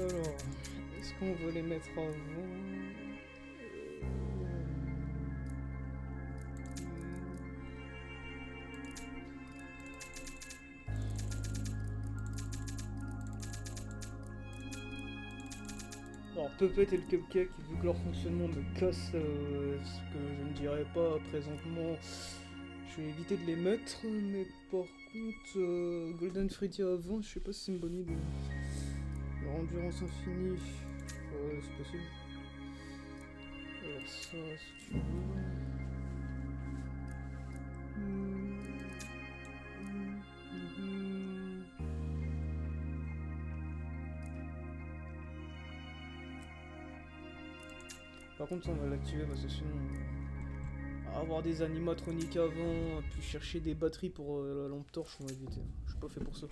Alors, est-ce qu'on veut les mettre avant? Alors Puppet et le Cupcake, vu que leur fonctionnement me casse ce que je ne dirais pas présentement, je vais éviter de les mettre, mais par contre, Golden Freddy avant, je sais pas si c'est une bonne idée. Leur endurance infinie, ouais, c'est possible. Alors ça, si tu veux... Par contre, on va l'activer parce que sinon, avoir des animatroniques avant, puis chercher des batteries pour la lampe torche, on va éviter. Je suis pas fait pour ça.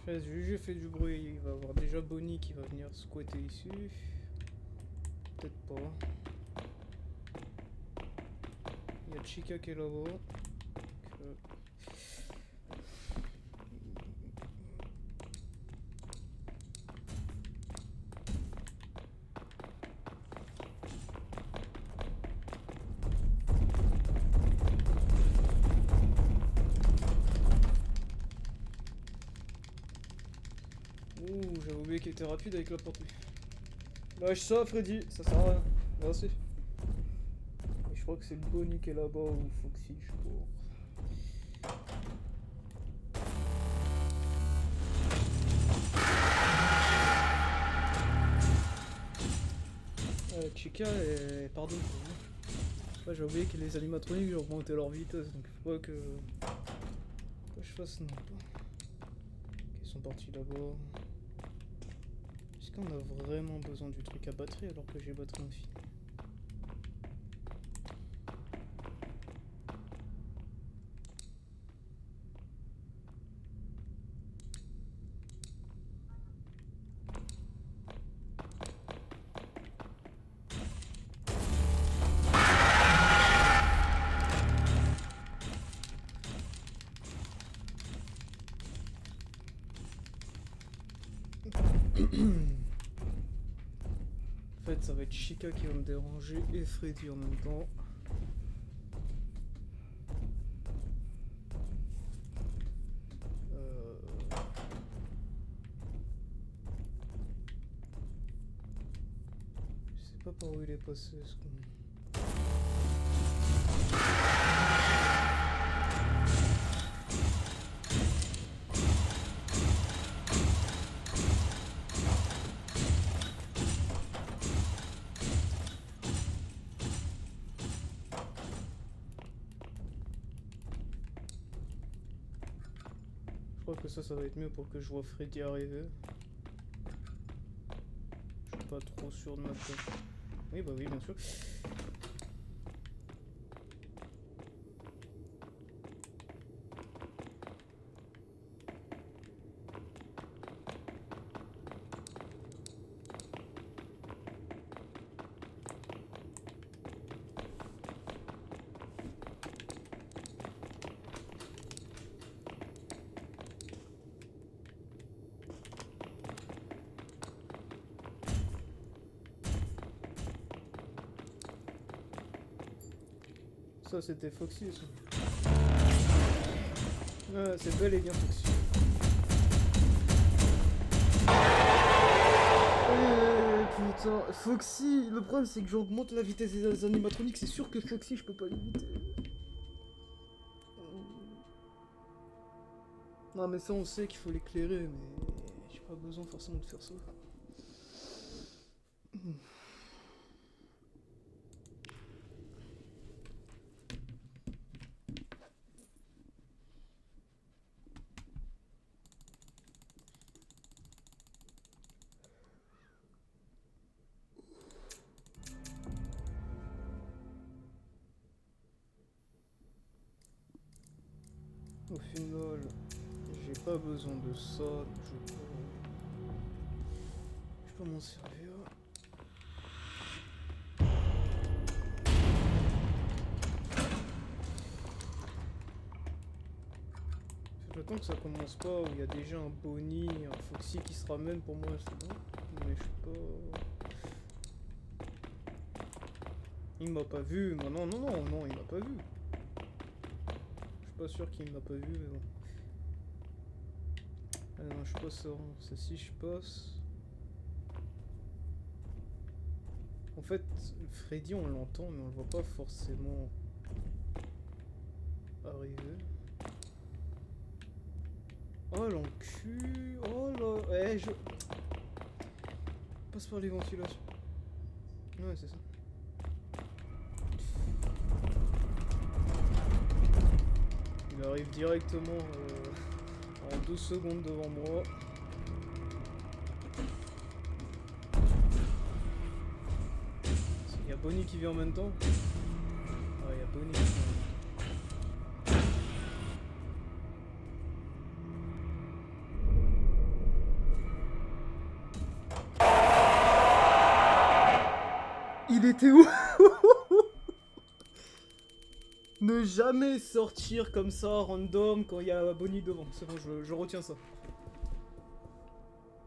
J'ai fait du bruit, il va y avoir déjà Bonnie qui va venir squatter ici. Peut-être pas. Il y a Chica qui est là-bas. Ouh, j'avais oublié qu'il était rapide avec la portée. Lâche ça, Freddy, ça sert à rien. Merci. Je crois que c'est Bonnie qui est là-bas ou Foxy, je sais pas. Chica et pardon. Ouais, j'ai oublié que les animatroniques j'ai augmenté leur vitesse, donc faut pas que je fasse non pas. Ils sont partis là-bas. Est-ce qu'on a vraiment besoin du truc à batterie alors que j'ai batterie infinie? En fait, ça va être Chica qui va me déranger et Freddy en même temps. Je sais pas par où il est passé. Je crois que ça va être mieux pour que je vois Freddy arriver. Je suis pas trop sûr de ma tête. Oui, bah oui, bien sûr. Ça, c'était Foxy, ça. Ah, c'est bel et bien Foxy. Putain, Foxy, le problème c'est que j'augmente la vitesse des animatroniques, c'est sûr que Foxy je peux pas l'éviter. Non mais ça on sait qu'il faut l'éclairer, mais j'ai pas besoin forcément de faire ça. Au final, j'ai pas besoin de ça, donc je peux m'en servir. J'attends que ça commence pas, où il y a déjà un Bonnie, un Foxy qui se ramène, pour moi c'est bon. Mais je sais pas... Il m'a pas vu, non, il m'a pas vu. Je suis pas sûr qu'il m'a pas vu, mais bon. Ah non, je passe ça si je passe. En fait, Freddy on l'entend, mais on le voit pas forcément arriver. Oh l'encu. Oh là. Eh, je passe par les ventilations. Ouais, c'est ça. Il arrive directement en 12 secondes devant moi. Il y a Bonnie qui vient en même temps. Ouais, il y a Bonnie qui vient en même temps. Il était où? Ne jamais sortir comme ça, random, quand il y a Bonnie devant. C'est bon, je retiens ça.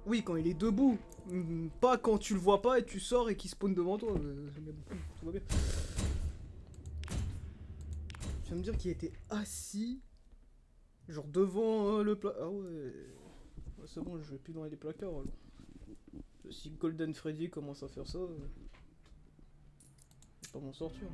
Oui, quand il est debout. Pas quand tu le vois pas et tu sors et qu'il spawn devant toi. Tout va bien. Tu vas me dire qu'il était assis, genre devant le placard. Ah ouais. C'est bon, je vais plus dans les placards alors. Si Golden Freddy commence à faire ça, je vais pas m'en sortir.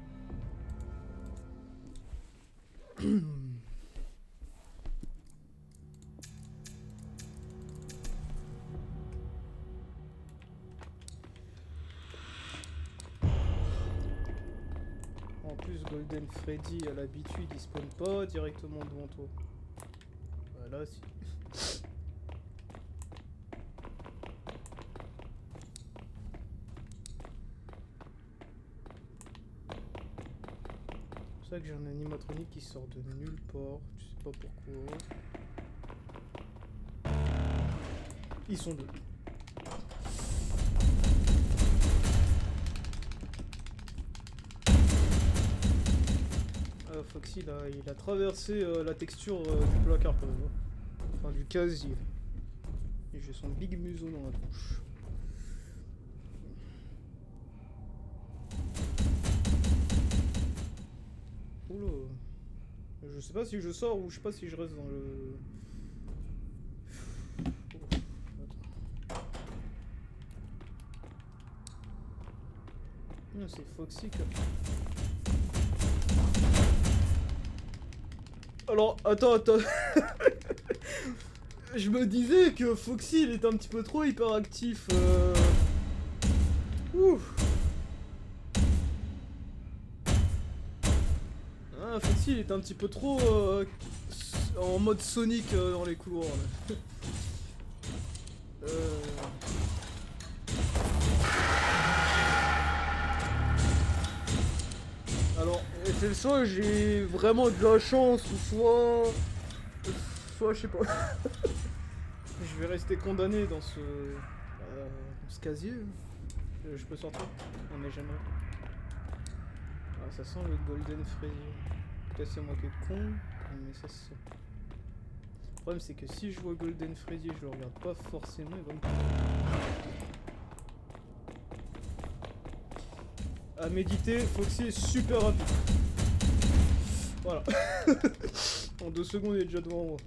En plus, Golden Freddy a l'habitude, il spawn pas directement devant toi. Voilà, si. C'est ça que j'ai un animatronique qui sort de nulle part, je sais pas pourquoi. Ils sont deux. Foxy là, il a traversé la texture du placard quand même. Enfin du casier. Et j'ai son big museau dans la bouche. Oula. Je sais pas si je sors ou je sais pas si je reste dans le... Non, c'est Foxy que... Alors, attends. Je me disais que Foxy, il est un petit peu trop hyperactif. Ouf. Ah, Foxy, il est un petit peu trop en mode Sonic dans les couloirs. Alors, c'est soit j'ai vraiment de la chance, ou soit je sais pas. Je vais rester condamné dans ce casier. Je peux sortir? Non mais jamais. Ah, ça sent le Golden Freddy. Peut-être c'est moi qui est con, mais ça se sent. Le problème c'est que si je vois Golden Freddy, je le regarde pas forcément, il va me... À méditer, Foxy est super rapide. Voilà. En 2 secondes, il est déjà devant moi.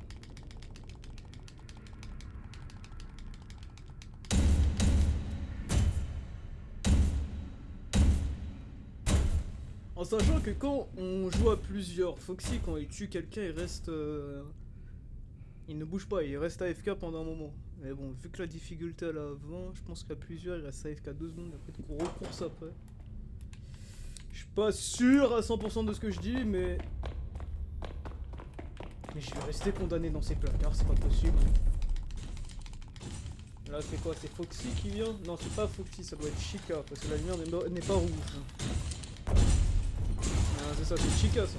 En sachant que quand on joue à plusieurs, Foxy, quand il tue quelqu'un, il reste... Il ne bouge pas, il reste AFK pendant un moment. Mais bon, vu que la difficulté elle a 20, je pense qu'à plusieurs, il reste AFK 2 secondes, après de gros courses après. Je suis pas sûr à 100% de ce que je dis, mais... Mais je vais rester condamné dans ces placards, c'est pas possible. Là, c'est quoi? C'est Foxy qui vient? Non, c'est pas Foxy, ça doit être Chica, parce que la lumière n'est pas rouge. Ah, c'est ça, c'est Chica, ça.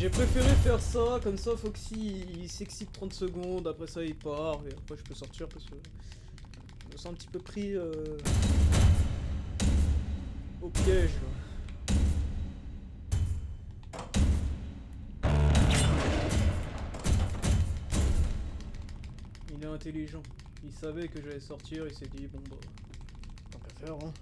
J'ai préféré faire ça, comme ça Foxy il s'excite 30 secondes, après ça il part, et après je peux sortir parce que je me sens un petit peu pris au piège là. Il est intelligent, il savait que j'allais sortir, il s'est dit bon bah, tant qu'à faire hein.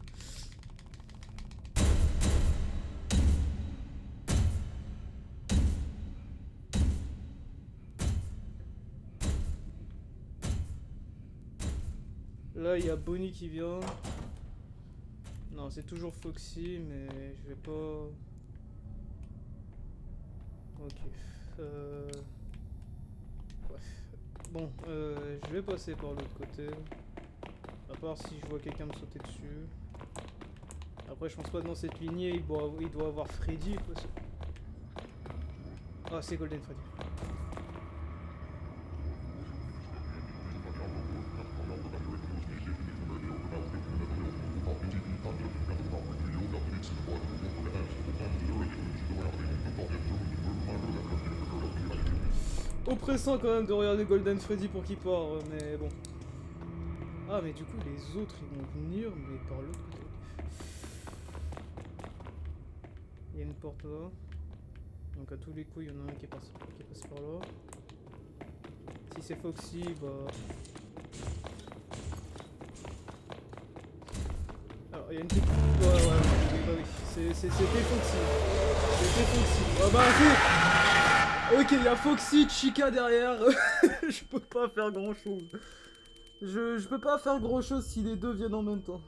Là, il y a Bonnie qui vient. Non, c'est toujours Foxy, mais je vais pas... Ok. Bref. Bon, je vais passer par l'autre côté. À part si je vois quelqu'un me sauter dessus. Après, je pense pas que dans cette lignée, il doit avoir Freddy. Ah, c'est Golden Freddy. Oppressant quand même de regarder Golden Freddy pour qu'il part, mais bon. Ah, mais du coup, les autres, ils vont venir, mais par l'autre côté. Il y a une porte là. Donc à tous les coups, il y en a un qui passe par là. Si c'est Foxy, bah... Alors, il y a une petite... Ouais, oui. C'était Foxy. C'était Foxy. Ah bah, c'est... Ok, il y a Foxy, Chica derrière. Je peux pas faire grand chose. Je peux pas faire grand chose si les deux viennent en même temps.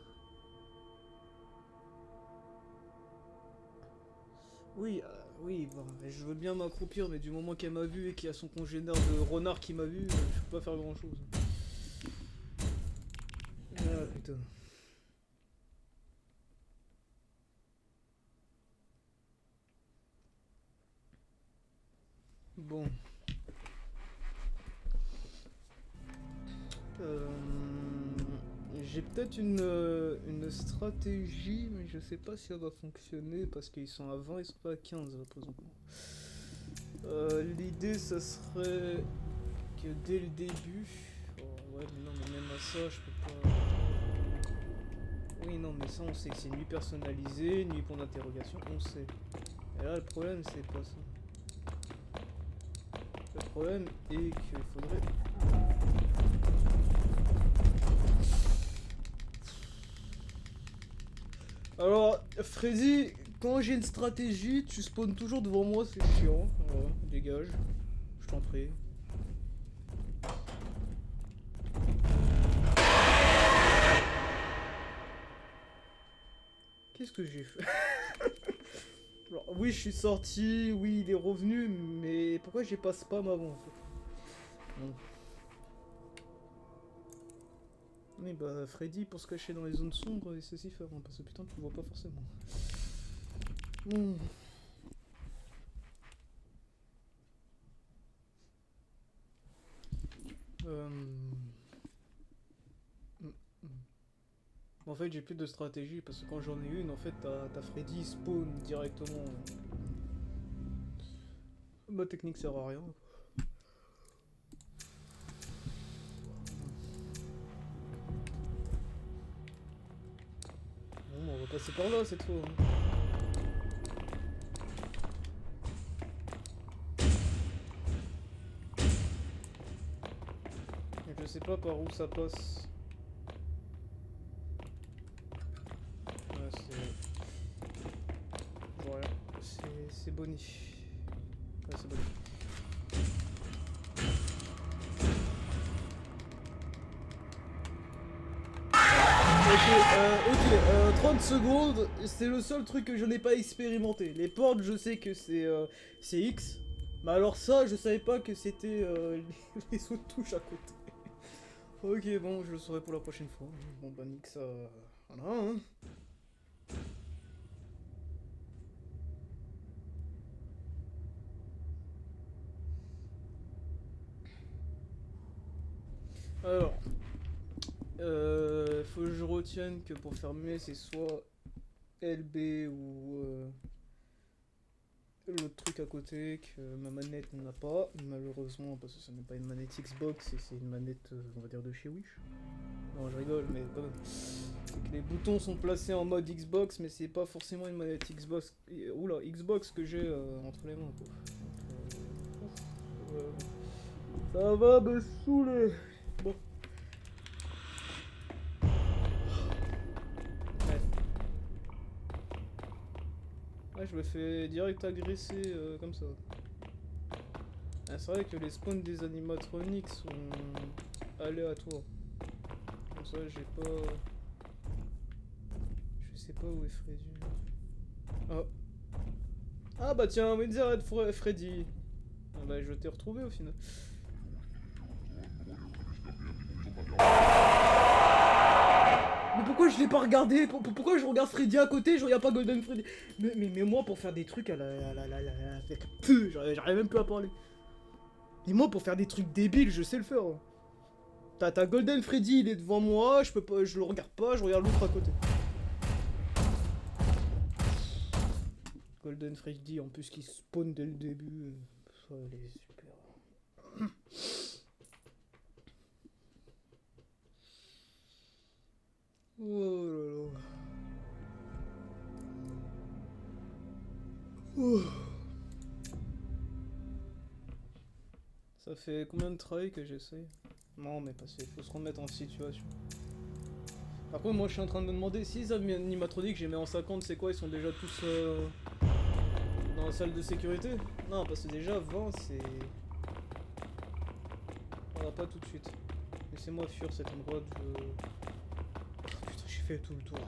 Oui, oui, bon, je veux bien m'accroupir, mais du moment qu'elle m'a vu et qu'il y a son congénère de renard qui m'a vu, je peux pas faire grand chose. Ah putain. Bon. J'ai peut-être une stratégie, mais je sais pas si elle va fonctionner parce qu'ils sont à 20, ils sont pas à 15 présentement. L'idée, ça serait que dès le début... Oh, ouais, mais non, mais même à ça, je peux pas... Oui, non, mais ça, on sait que c'est nuit personnalisée, nuit pour d'interrogation, on sait. Et là, le problème, c'est pas ça. Le problème est qu'il faudrait... Alors, Freddy, quand j'ai une stratégie, tu spawns toujours devant moi, c'est chiant. Voilà, dégage. Je t'en prie. Qu'est-ce que j'ai fait? Alors, oui, je suis sorti, oui, il est revenu, mais pourquoi j'ai pas spam avant en fait? Bon. Oui, bah, Freddy, pour se cacher dans les zones sombres, il sait s'y faire, hein, parce que putain, tu le vois pas forcément. Bon. En fait, j'ai plus de stratégie parce que quand j'en ai une, en fait, t'as Freddy spawn directement. Ma technique sert à rien. Bon, on va passer par là cette fois. Hein. Et je sais pas par où ça passe. Ouais, c'est... Voilà, c'est Bonnie. Ouais, c'est Bonnie. Ok, 30 secondes, c'est le seul truc que je n'ai pas expérimenté. Les portes, je sais que c'est X. Mais alors ça, je savais pas que c'était les autres touches à côté. Ok, bon, je le saurai pour la prochaine fois. Bon, bah, nique ça. Voilà, hein. Alors, faut que je retienne que pour fermer, c'est soit LB ou l'autre truc à côté que ma manette n'a pas, malheureusement, parce que ce n'est pas une manette Xbox et c'est une manette, on va dire, de chez Wish. Non, je rigole, mais quand même. C'est que les boutons sont placés en mode Xbox, mais c'est pas forcément une manette Xbox. Oula, Xbox que j'ai entre les mains, quoi. Donc, ça va me saouler. Bon. Ouais. Ouais, je me fais direct agresser comme ça. Ah, c'est vrai que les spawns des animatroniques sont aléatoires. Comme ça, j'ai pas... Je sais pas où est Freddy. Oh. Ah bah tiens, Windsor et Freddy. Ah bah je t'ai retrouvé au final. Mais pourquoi je l'ai pas regardé? Pourquoi je regarde Freddy à côté, je regarde pas Golden Freddy? Mais moi pour faire des trucs à la... J'arrive même plus à parler. Et moi pour faire des trucs débiles, je sais le faire. T'as Golden Freddy, il est devant moi, je peux pas, je le regarde pas, je regarde l'autre à côté. Golden Freddy en plus qui spawn dès le début. Ça, elle est super. Oh là là. Oh. Ça fait combien de travail que j'essaye? Non mais parce qu'il faut se remettre en situation. Par contre moi je suis en train de me demander si les animatroniques que j'ai mis en 50 c'est quoi, ils sont déjà tous dans la salle de sécurité? Non parce que déjà 20 c'est... On va pas tout de suite. Laissez-moi fuir cet endroit de... Oh, putain j'ai fait tout le tour.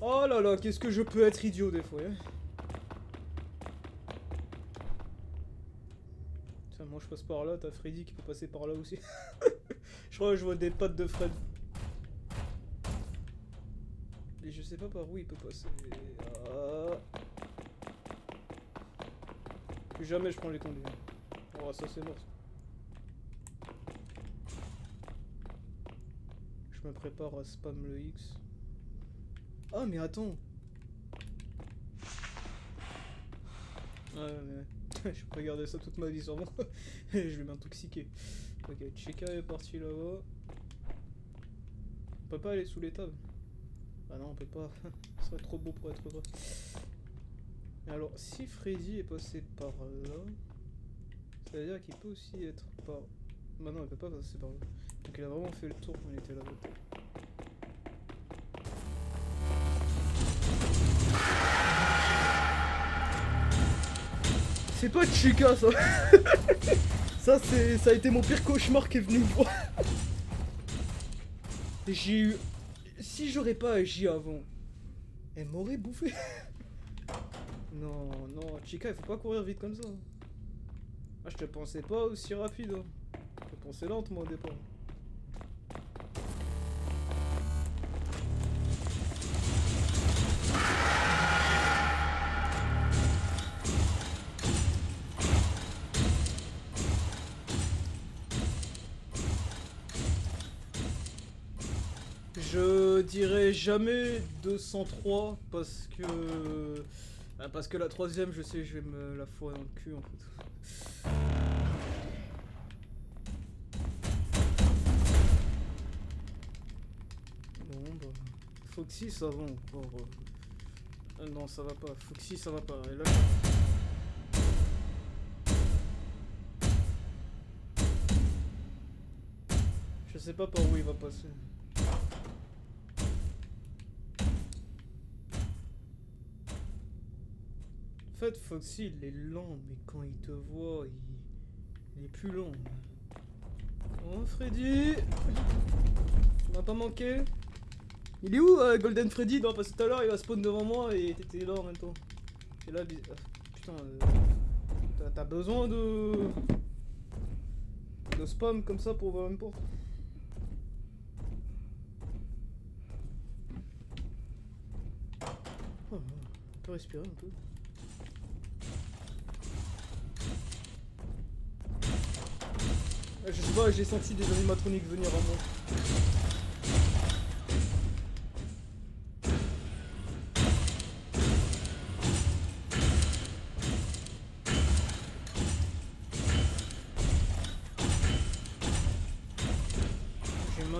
Oh là là qu'est-ce que je peux être idiot des fois hein. Tiens moi je passe par là, t'as Freddy qui peut passer par là aussi. Je crois que je vois des pattes de Fred. Et je sais pas par où il peut passer. Ah. Plus jamais je prends les conduits. Oh ça c'est mort. Je me prépare à spam le X. Ah mais attends. Ouais mais je peux garder ça toute ma vie sur moi. Je vais m'intoxiquer. Ok, Chica est parti là-bas. On peut pas aller sous les tables. Ah non on peut pas. Ce serait trop beau pour être vrai. Alors si Freddy est passé par là, ça veut dire qu'il peut aussi être par... Bah non il peut pas passer par là. Donc il a vraiment fait le tour quand il était là-bas. C'est pas Chica ça. Ça a été mon pire cauchemar qui est venu me voir. J'ai eu... Si j'aurais pas agi avant, elle m'aurait bouffé. Non, non, Chica il faut pas courir vite comme ça. Ah je te pensais pas aussi rapide hein. Je te pensais lente moi au départ. Je dirais jamais 203 parce que... Parce que la troisième je sais je vais me la fourrer dans le cul en fait. Bon bah... Foxy ça va encore... non ça va pas, Foxy ça va pas, et là... Je sais pas par où il va passer. En fait, Foxy, il est lent, mais quand il te voit, il est plus lent. Oh, Freddy! Tu m'as pas manqué? Il est où, Golden Freddy? Non, parce que tout à l'heure, il va spawn devant moi et t'étais là en même temps. Et là, putain, t'as besoin de spam comme ça pour ouvrir une porte? Oh, on peut respirer un peu. Je sais pas, j'ai senti des animatroniques venir à moi.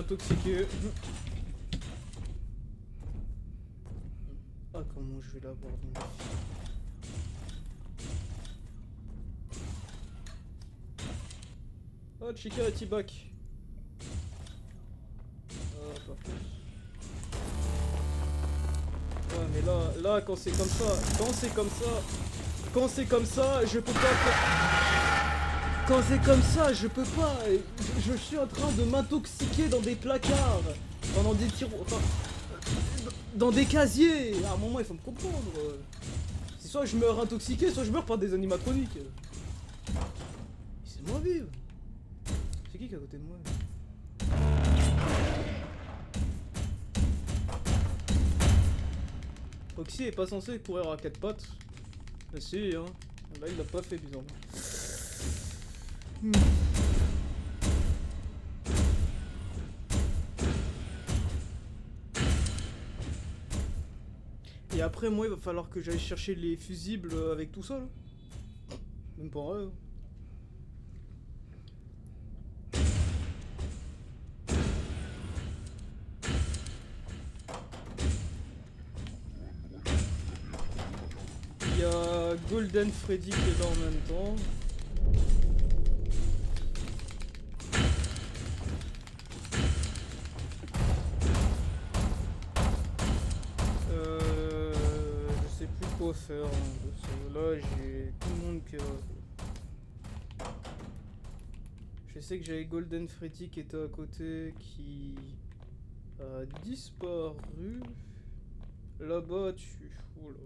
intoxiqué. Ah, comment je vais l'avoir dans le... Oh, Chica et T-Back. Ah, parfait. Ouais, mais là, quand c'est comme ça, je peux pas faire... Quand c'est comme ça, je peux pas. Je suis en train de m'intoxiquer dans des placards, pendant des tiroirs, enfin, dans des casiers. À un moment, il faut me comprendre. C'est soit je meurs intoxiqué, soit je meurs par des animatroniques. C'est moi vivre. C'est qui est à côté de moi? Oxy est pas censé courir à quatre pattes. Mais si, hein. Là, il l'a pas fait, bizarrement. Et après, moi, il va falloir que j'aille chercher les fusibles avec tout ça, là. Même pas vrai. Il y a Golden Freddy qui est là en même temps. Je sais plus quoi faire. Hein. Là, j'ai tout le monde qui... Je sais que j'avais Golden Freddy qui était à côté, qui a disparu. Là-bas, tu... Oula,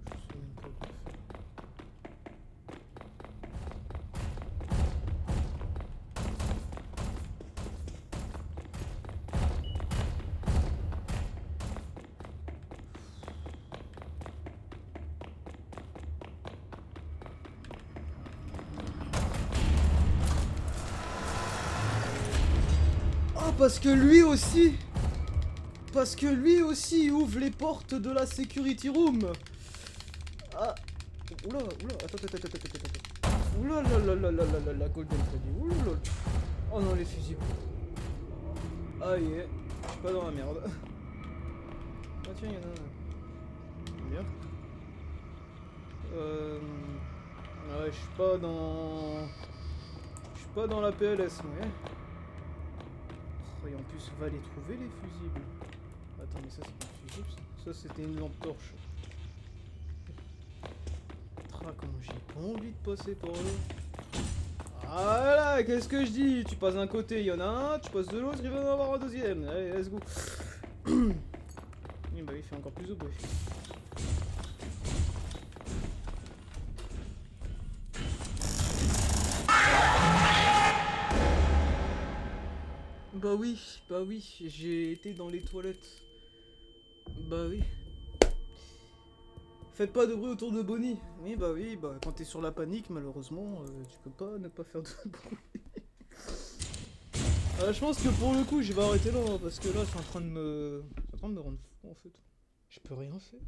je sais même pas quoi faire. Oh, parce que lui aussi... Parce que lui aussi ouvre les portes de la security room. Ah. Oula, attends. Oula la Golden Freddy. Oula là. Oh non, les fusibles. Ah yeah, je suis pas dans la merde. Ah tiens, y'en a un. Bien. Ouais, je suis pas dans... Je suis pas dans la PLS, mais... Oh, et en plus, va les trouver les fusibles. Attends, mais ça c'est pas un fusible, ça c'était une lampe torche. Ah, comment j'ai pas envie de passer par là. Voilà, qu'est-ce que je dis? Tu passes d'un côté, il y en a un, tu passes de l'autre, il va en avoir un deuxième. Allez, let's go. Et bah, il fait encore plus de bruit. Bah oui, j'ai été dans les toilettes. Bah oui. Faites pas de bruit autour de Bonnie. Oui, bah quand t'es sur la panique, malheureusement, tu peux pas ne pas faire de bruit. Je pense que pour le coup, je vais arrêter là, hein, parce que là, c'est en train de me... C'est en train de me rendre fou, en fait. Je peux rien faire.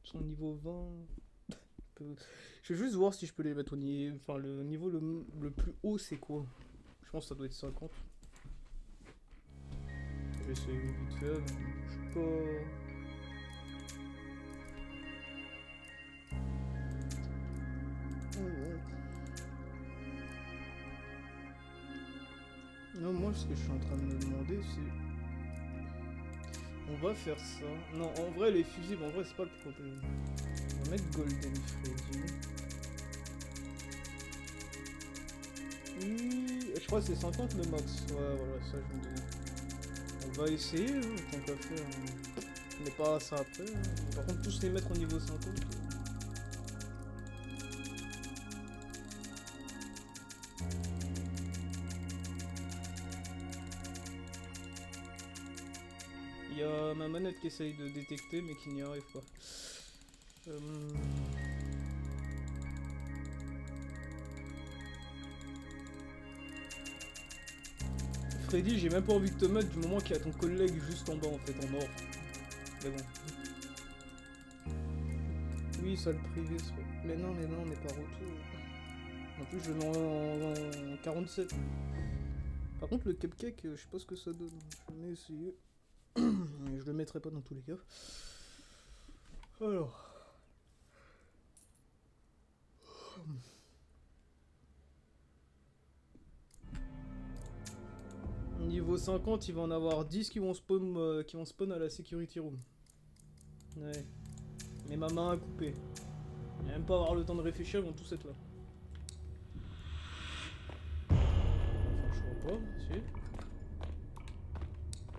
Son niveau 20... Je vais juste voir si je peux les mettre au niveau... Enfin, le niveau le plus haut, c'est quoi? Je pense que ça doit être 50. Je vais essayer vite fait, mais je sais pas... Non, moi, ce que je suis en train de me demander, c'est... On va faire ça. Non, en vrai, les fusibles, en vrai, c'est pas le problème. On va mettre Golden Freddy. Je crois que c'est 50 le max. Ouais, voilà, ça, je me dis. On va essayer, hein, tant qu'à faire. Mais pas ça après. Hein. Par contre, tous les mettre au niveau 50. Il y a ma manette qui essaye de détecter mais qui n'y arrive pas. Freddy, j'ai même pas envie de te mettre du moment qu'il y a ton collègue juste en bas en fait, en mort. Mais bon. Oui, ça le privé serait... Mais non, on n'est pas retour. En plus, je l'ai en 47. Par contre, le cupcake, je sais pas ce que ça donne. Je vais essayer. Je le mettrai pas dans tous les cas. Alors. Niveau 50, il va en avoir 10 qui vont spawn à la security room. Ouais. Mais ma main a coupé. Il va même pas avoir le temps de réfléchir, ils vont tous être là. Enfin, je crois pas, si.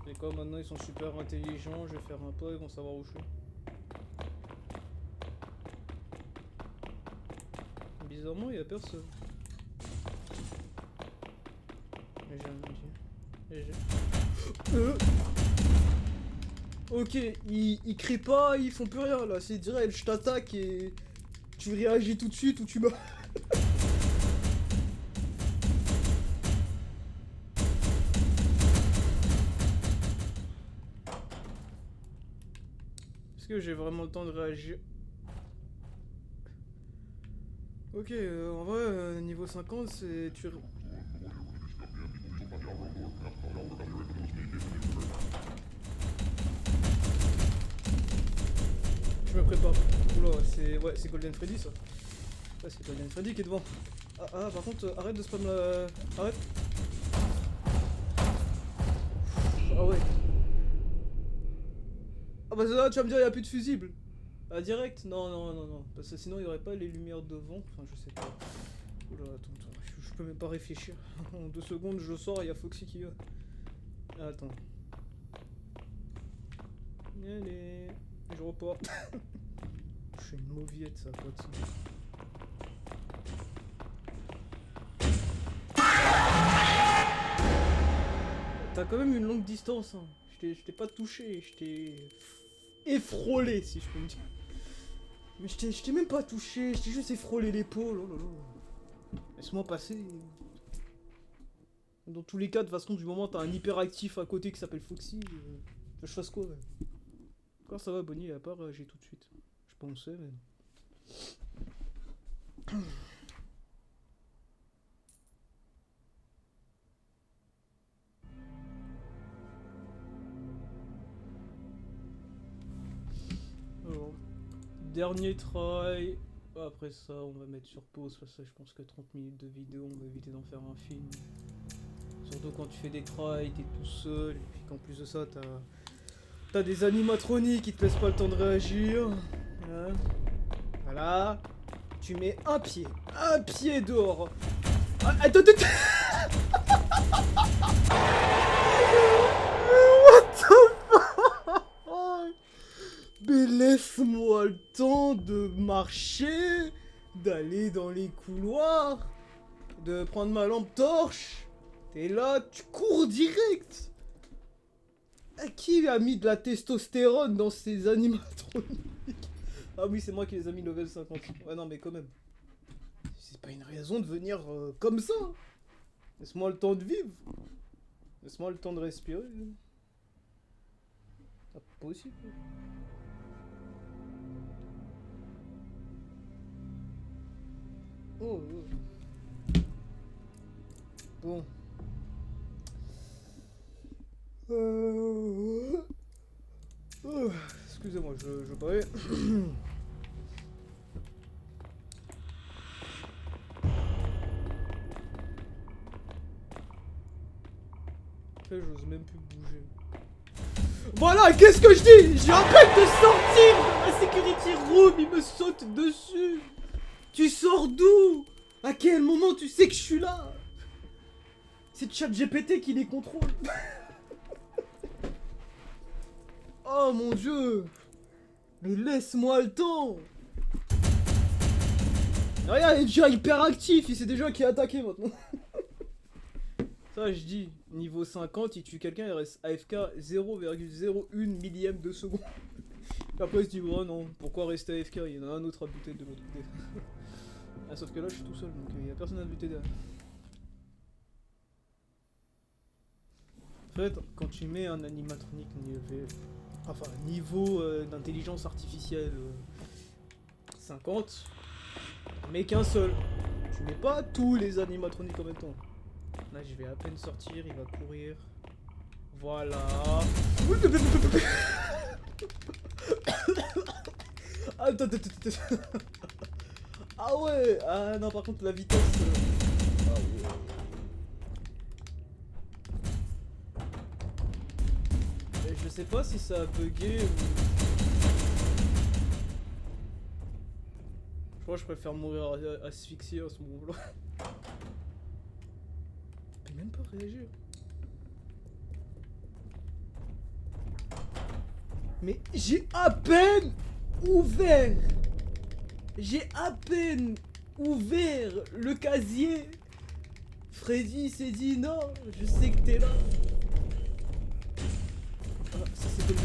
Et comme maintenant ils sont super intelligents, je vais faire un pas, ils vont savoir où je suis. Bizarrement, il y a personne. Mais j'ai rien dit. Ok, ils crient pas, ils font plus rien là, c'est direct, je t'attaque et tu réagis tout de suite ou tu meurs. Est-ce que j'ai vraiment le temps de réagir? Ok, en vrai, niveau 50, c'est... Je me prépare. Oula, c'est... Ouais, c'est Golden Freddy, ça. Ouais, c'est Golden Freddy qui est devant. Ah, par contre, arrête de spam la... Arrête. Ah ouais. Ah bah là, tu vas me dire, il n'y a plus de fusible. Ah, direct? Non. Parce que sinon, il n'y aurait pas les lumières devant. Enfin, je sais pas. Oula, attends, je peux même pas réfléchir. En 2 secondes, je sors, il y a Foxy qui va. Ah, attends. Allez, je reporte. Je suis une mauviette, ça, pas de sens. T'as quand même une longue distance, hein. Je t'ai pas touché, je t'ai effrôlé, si je peux me dire. Mais je t'ai même pas touché, je t'ai juste effrôlé l'épaule, oh là là. Laisse-moi passer. Dans tous les cas, de toute façon, du moment t'as un hyperactif à côté qui s'appelle Foxy, je fasse quoi, ouais. Encore ça va, Bonnie, à part j'ai tout de suite. Je pensais, mais... Alors, dernier try. Après ça, on va mettre sur pause parce que je pense que 30 minutes de vidéo, on va éviter d'en faire un film. Surtout quand tu fais des tries, t'es tout seul, et puis qu'en plus de ça, t'as des animatroniques qui te laissent pas le temps de réagir. Hein, voilà. Tu mets un pied dehors. Ah, attends. What the fuck? Mais laisse-moi le temps de marcher, d'aller dans les couloirs, de prendre ma lampe torche. T'es là, tu cours direct. Qui a mis de la testostérone dans ces animatroniques? Ah oui, c'est moi qui les ai mis level 50. Ouais, non, mais quand même. C'est pas une raison de venir comme ça. Laisse-moi le temps de vivre. Laisse-moi le temps de respirer. C'est pas possible. Oh. Bon. Excusez-moi, je parlais. J'ose même plus bouger. Voilà, qu'est-ce que je dis? J'ai à peine de sortir de la security room, il me saute dessus. Tu sors d'où? À quel moment tu sais que je suis là? C'est ChatGPT qui les contrôle. Oh mon dieu. Mais laisse-moi le temps. Regarde, il est déjà hyper actif, il sait déjà qui est attaqué maintenant. Ça, je dis, niveau 50, il tue quelqu'un, il reste AFK 0,01 millième de seconde. Après, il se dit, oh non, pourquoi rester AFK? Il y en a un autre à buter de l'autre côté. Ah, sauf que là, je suis tout seul, donc il n'y a personne à buter derrière. En fait, quand tu mets un animatronique niveau d'intelligence artificielle 50, mais qu'un seul. Tu mets pas tous les animatroniques en même temps. Là, je vais à peine sortir, il va courir. Voilà. Attends, attends, attends. Ah ouais. Ah non, par contre, la vitesse... Ah ouais. Et je sais pas si ça a bugué ou... Je crois que je préfère mourir asphyxié à ce moment-là. Je peux même pas réagir. Mais j'ai à peine ouvert. J'ai à peine ouvert le casier. Freddy s'est dit non, je sais que t'es là. Ah, ça c'est comme...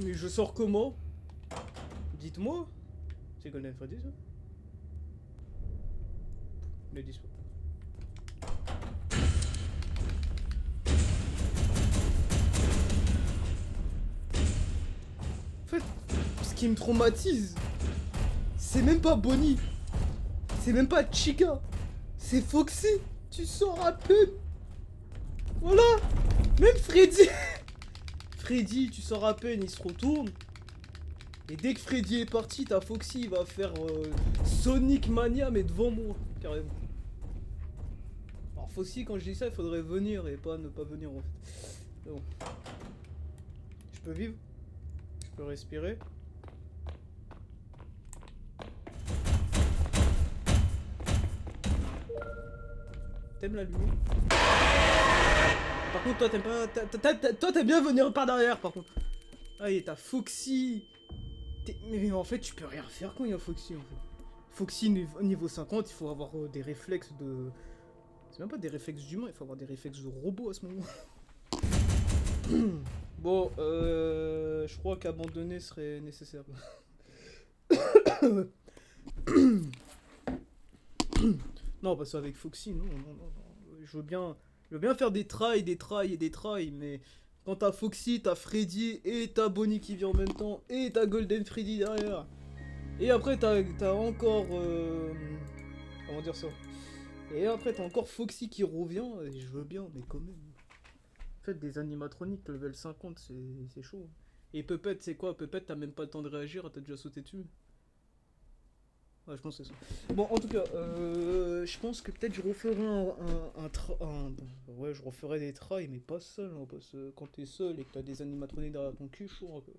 Mais je sors comment? Dites-moi. C'est Golden Freddy ça? Le dispo. En fait, ce qui me traumatise, c'est même pas Bonnie. C'est même pas Chica. C'est Foxy. Tu sors à peine. Voilà. Même Freddy. Freddy, tu sors à peine, il se retourne. Et dès que Freddy est parti, t'as Foxy, il va faire Sonic Mania, mais devant moi, carrément. Alors Foxy, quand je dis ça, il faudrait venir et pas ne pas venir en fait. Mais bon. Je peux vivre? Je peux respirer? T'aimes la lumière? Par contre, toi, t'aimes pas... Toi, t'aimes bien venir par derrière, par contre. Ah, et t'as Foxy. Mais en fait, tu peux rien faire quand il y a Foxy, en fait. Foxy, niveau 50, il faut avoir des réflexes de... C'est même pas des réflexes d'humain, il faut avoir des réflexes de robot à ce moment. Bon, je crois qu'abandonner serait nécessaire. Non, pas ça avec Foxy, non, non, non, non. Je veux bien faire des tries, des tries et des tries, mais quand t'as Foxy, t'as Freddy et t'as Bonnie qui vient en même temps et t'as Golden Freddy derrière. Et après t'as encore... comment dire ça? Et après t'as encore Foxy qui revient, et je veux bien, mais quand même. En fait, des animatroniques level 50, c'est chaud. Et Puppet, c'est quoi? Puppet, t'as même pas le temps de réagir, t'as déjà sauté dessus. Ouais, je pense que c'est ça. Bon, en tout cas, je pense que peut-être je referai ouais, je referai des trails, mais pas seul, hein, parce que quand t'es seul et que t'as des animatroniques derrière ton cul, chaud un peu.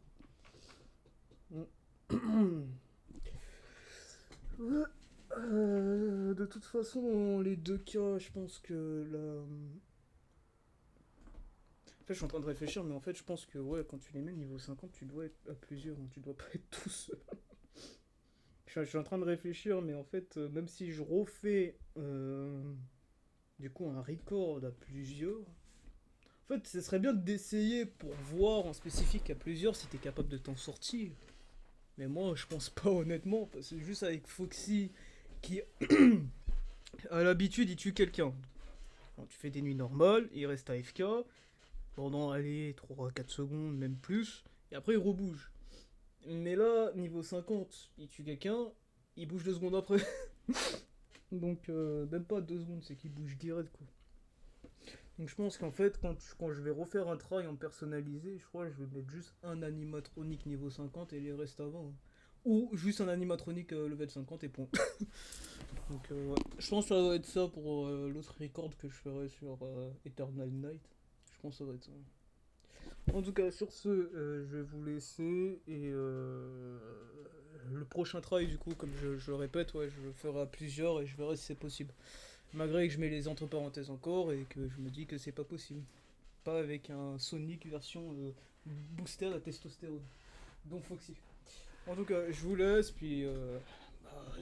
Ouais, de toute façon, dans les deux cas, je pense que la... En fait, je suis en train de réfléchir, mais en fait, je pense que ouais, quand tu les mets niveau 50, tu dois être à plusieurs, hein, tu dois pas être tout seul. Je suis en train de réfléchir, mais en fait, même si je refais du coup un record à plusieurs, en fait, ce serait bien d'essayer pour voir en spécifique à plusieurs si t'es capable de t'en sortir. Mais moi, je pense pas honnêtement, parce que juste avec Foxy qui à l'habitude, il tue quelqu'un. Bon, tu fais des nuits normales, il reste AFK pendant, allez, 3-4 secondes, même plus, et après il rebouge. Mais là, niveau 50, il tue quelqu'un, il bouge 2 secondes après. Donc, même pas 2 secondes, c'est qu'il bouge direct, quoi. Donc, je pense qu'en fait, quand je vais refaire un try en personnalisé, je crois que je vais mettre juste un animatronique niveau 50 et les restes avant, hein. Ou juste un animatronique level 50 et point. Donc, ouais. Je pense que ça va être ça pour l'autre record que je ferai sur Eternal Night. Je pense que ça va être ça. En tout cas, sur ce, je vais vous laisser et le prochain try, du coup, comme je le répète, ouais, je le ferai à plusieurs et je verrai si c'est possible. Malgré que je mets les entre parenthèses encore et que je me dis que c'est pas possible. Pas avec un Sonic version booster à testostérone. Donc Foxy. En tout cas, je vous laisse, puis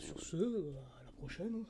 sur ce, à la prochaine.